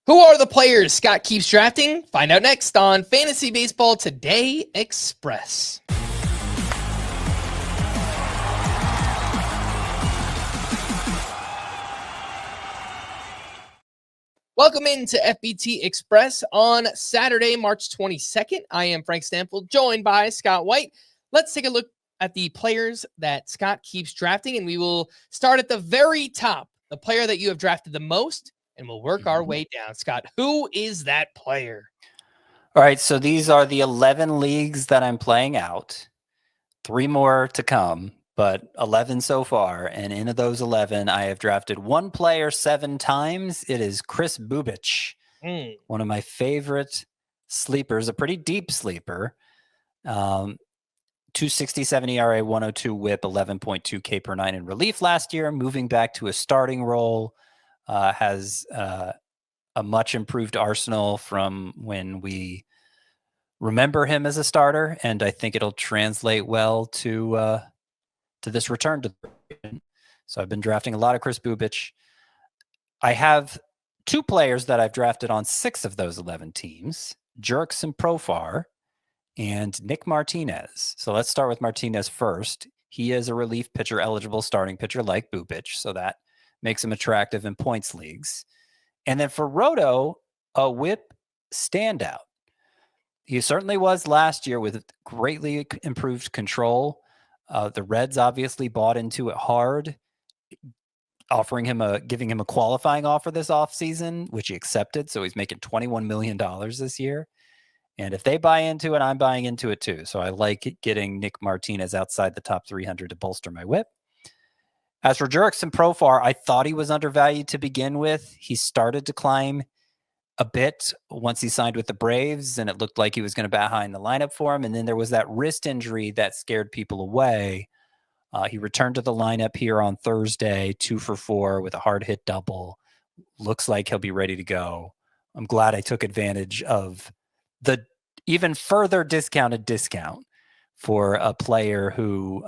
Who are the players Scott keeps drafting? Find out next on Fantasy Baseball Today Express. Welcome into FBT Express on Saturday, March 22nd. I am Frank Stampfl, joined by Scott White. Let's take a look at the players that Scott keeps drafting, and we will start at the very top, the player that you have drafted the most, and we'll work our way down. Scott, who is that player? All right, so these are the 11 leagues that I'm playing out. 3 more to come, but 11 so far. And in those 11, I have drafted one player 7 times. It is Kris Bubic, one of my favorite sleepers, a pretty deep sleeper. 267 ERA, 102 WHIP, 11.2 K per 9 in relief last year. Moving back to a starting role, has a much improved arsenal from when we remember him as a starter, and I think it'll translate well to this return to the. So I've been drafting a lot of Kris Bubic. I have 2 players that I've drafted on 6 of those 11 teams: Jurickson Profar and Nick Martinez. So let's start with Martinez first. He is a relief pitcher eligible starting pitcher like Bubic, so that makes him attractive in points leagues. And then for Roto, a whip standout. He certainly was last year with greatly improved control. The Reds obviously bought into it hard, giving him a qualifying offer this offseason, which he accepted. So he's making $21 million this year. And if they buy into it, I'm buying into it too. So I like getting Nick Martinez outside the top 300 to bolster my whip. As for Jurickson Profar, I thought he was undervalued to begin with. He started to climb a bit once he signed with the Braves, and it looked like he was going to bat high in the lineup for him. And then there was that wrist injury that scared people away. He returned to the lineup here on Thursday, 2 for 4 with a hard hit double. Looks like he'll be ready to go. I'm glad I took advantage of the even further discounted discount for a player who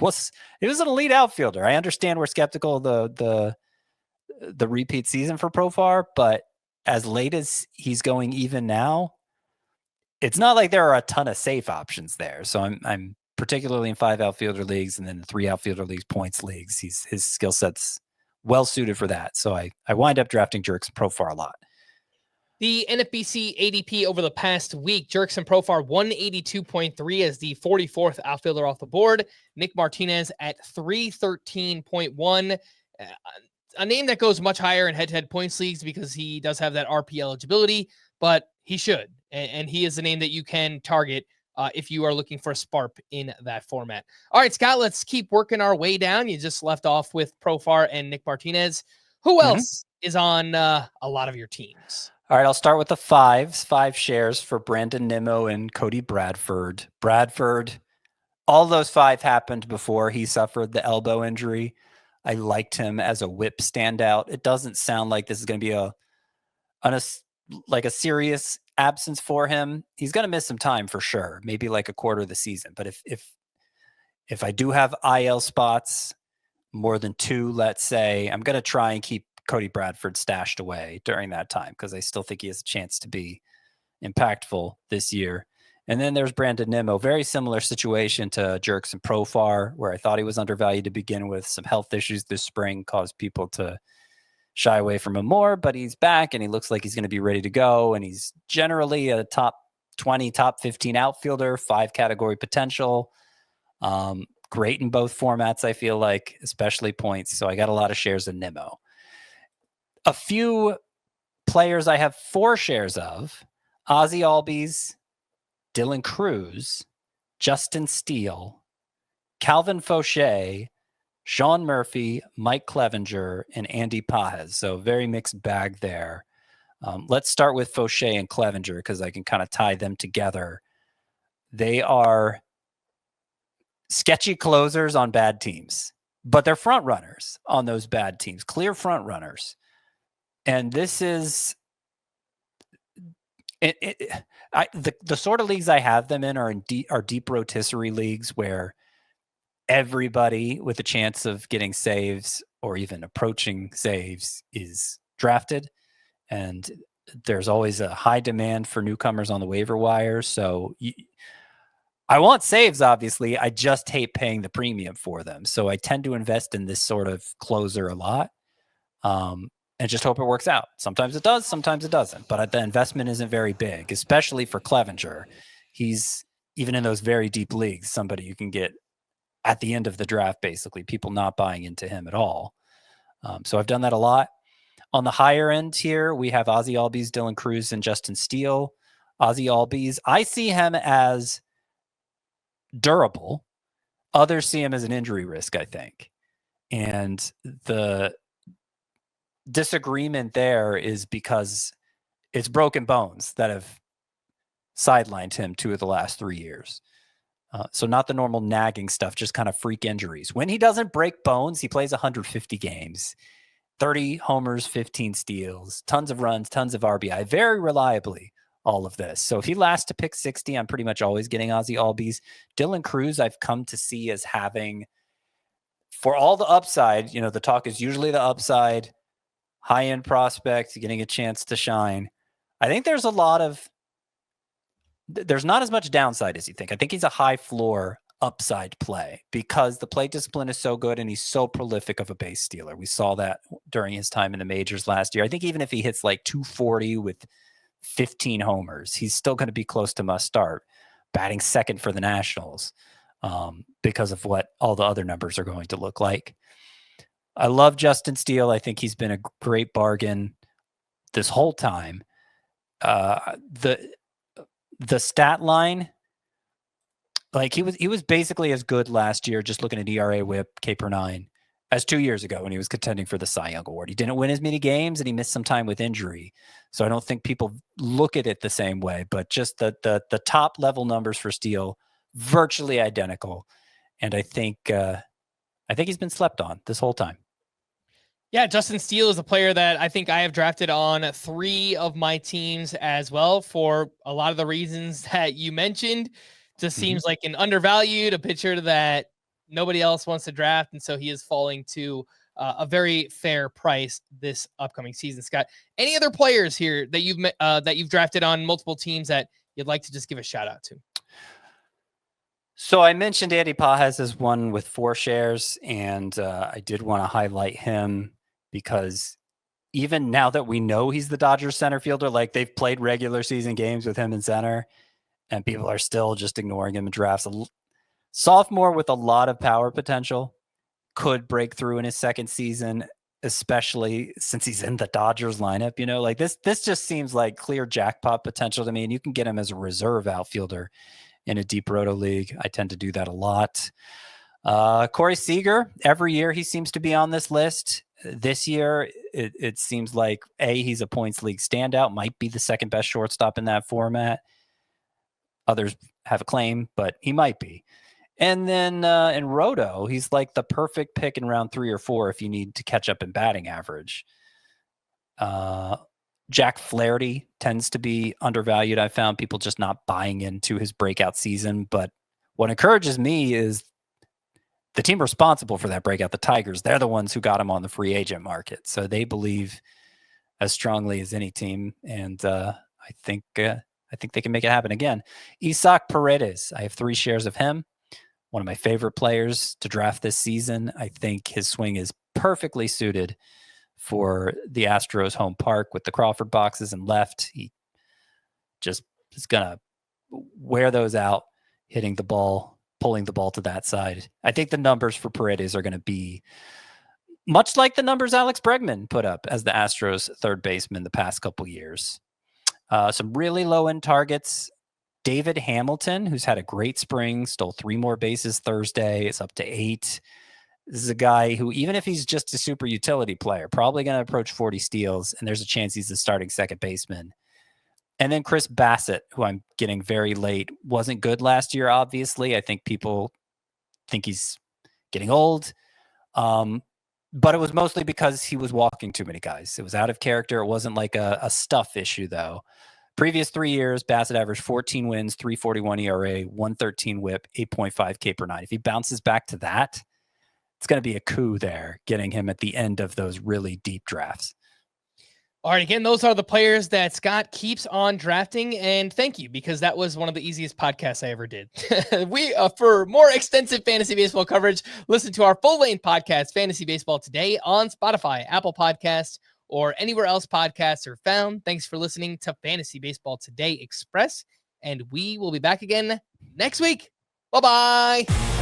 was an elite outfielder. I understand we're skeptical of the repeat season for Profar, but as late as he's going even now, it's not like there are a ton of safe options there. So I'm particularly in 5 outfielder leagues and then 3 outfielder leagues, points leagues. His skill set's well suited for that. So I wind up drafting Jurickson Profar a lot. The NFBC ADP over the past week, Jurickson Profar 182.3 as the 44th outfielder off the board. Nick Martinez at 313.1. A name that goes much higher in head-to-head points leagues because he does have that RP eligibility, but he should. And he is a name that you can target if you are looking for a sparp in that format. All right, Scott, let's keep working our way down. You just left off with Profar and Nick Martinez. Who else is on a lot of your teams? All right, I'll start with the 5 shares for Brandon Nimmo and Cody Bradford. Bradford, all those 5 happened before he suffered the elbow injury. I liked him as a whip standout. It doesn't sound like this is going to be a serious absence for him. He's going to miss some time for sure, maybe like a quarter of the season. But if I do have IL spots, more than 2, let's say, I'm going to try and keep Cody Bradford stashed away during that time because I still think he has a chance to be impactful this year. And then there's Brandon Nimmo, very similar situation to Jurickson Profar, where I thought he was undervalued to begin with. Some health issues this spring caused people to shy away from him more, but he's back and he looks like he's going to be ready to go. And he's generally a top 20, top 15 outfielder, 5 category potential. Great in both formats, I feel like, especially points. So I got a lot of shares of Nimmo. A few players I have 4 shares of: Ozzie Albies, Dylan Cruz, Justin Steele, Calvin Fauché, Sean Murphy, Mike Clevenger, and Andy Pajes. So very mixed bag there. Let's start with Fauché and Clevenger because I can kind of tie them together. They are sketchy closers on bad teams, but they're front runners on those bad teams, clear front runners. And this is the sort of leagues I have them in are deep rotisserie leagues where everybody with a chance of getting saves or even approaching saves is drafted. and there's always a high demand for newcomers on the waiver wire. So I want saves, obviously. I just hate paying the premium for them. So I tend to invest in this sort of closer a lot, and just hope it works out. Sometimes it does, sometimes it doesn't. But the investment isn't very big, especially for Clevenger. He's, even in those very deep leagues, somebody you can get at the end of the draft, basically, people not buying into him at all. So I've done that a lot. On the higher end here, we have Ozzie Albies, Dylan Cruz, and Justin Steele. Ozzie Albies, I see him as durable. Others see him as an injury risk, I think. And the disagreement there is because it's broken bones that have sidelined him 2 of the last 3 years. So not the normal nagging stuff, just kind of freak injuries. When he doesn't break bones, he plays 150 games, 30 homers, 15 steals, tons of runs, tons of RBI, very reliably, all of this. So if he lasts to pick 60, I'm pretty much always getting Ozzie Albies. Dylan Cruz, I've come to see as having, for all the upside, the talk is usually the upside, high-end prospect, getting a chance to shine. I think there's not as much downside as you think. I think he's a high floor upside play because the plate discipline is so good and he's so prolific of a base stealer. We saw that during his time in the majors last year. I think even if he hits like 240 with 15 homers, he's still going to be close to must start, batting second for the Nationals, because of what all the other numbers are going to look like. I love Justin Steele. I think he's been a great bargain this whole time. The stat line, like he was basically as good last year, just looking at ERA, WHIP, K per 9, as 2 years ago when he was contending for the Cy Young Award. He didn't win as many games and he missed some time with injury. So I don't think people look at it the same way, but just the top level numbers for Steele, virtually identical. And I think he's been slept on this whole time. Yeah, Justin Steele is a player that I think I have drafted on 3 of my teams as well for a lot of the reasons that you mentioned. Just seems like an undervalued, a pitcher that nobody else wants to draft, and so he is falling to a very fair price this upcoming season. Scott, any other players here that you've drafted on multiple teams that you'd like to just give a shout out to? So I mentioned Andy Pages as one with 4 shares, and I did want to highlight him because even now that we know he's the Dodgers center fielder, like they've played regular season games with him in center, and people are still just ignoring him in drafts. A sophomore with a lot of power potential could break through in his second season, especially since he's in the Dodgers lineup. Like this just seems like clear jackpot potential to me, and you can get him as a reserve outfielder in a deep roto league. I tend to do that a lot. Corey Seager, every year he seems to be on this list. This year, it seems like he's a points league standout, might be the second best shortstop in that format. Others have a claim, but he might be. And then in roto, he's like the perfect pick in round 3 or 4 if you need to catch up in batting average. Jack Flaherty tends to be undervalued. I found people just not buying into his breakout season. But what encourages me is the team responsible for that breakout, the Tigers. They're the ones who got him on the free agent market. So they believe as strongly as any team. And I think they can make it happen again. Isaac Paredes, I have 3 shares of him. One of my favorite players to draft this season. I think his swing is perfectly suited for the Astros home park with the Crawford boxes and left. He just is going to wear those out, hitting the ball, pulling the ball to that side. I think the numbers for Paredes are going to be much like the numbers Alex Bregman put up as the Astros third baseman the past couple years. Some really low-end targets. David Hamilton, who's had a great spring, stole 3 more bases Thursday. It's up to 8. This is a guy who, even if he's just a super utility player, probably going to approach 40 steals, and there's a chance he's the starting second baseman. And then Chris Bassett, who I'm getting very late, wasn't good last year, obviously. I think people think he's getting old. But it was mostly because he was walking too many guys. It was out of character. It wasn't like a stuff issue, though. Previous 3 years, Bassett averaged 14 wins, 3.41 ERA, 113 WHIP, 8.5 K per 9. If he bounces back to that, it's going to be a coup there, getting him at the end of those really deep drafts. All right, again, those are the players that Scott keeps on drafting, and thank you, because that was one of the easiest podcasts I ever did. For more extensive fantasy baseball coverage, listen to our full-length podcast, Fantasy Baseball Today, on Spotify, Apple Podcasts, or anywhere else podcasts are found. Thanks for listening to Fantasy Baseball Today Express, and we will be back again next week. Bye-bye.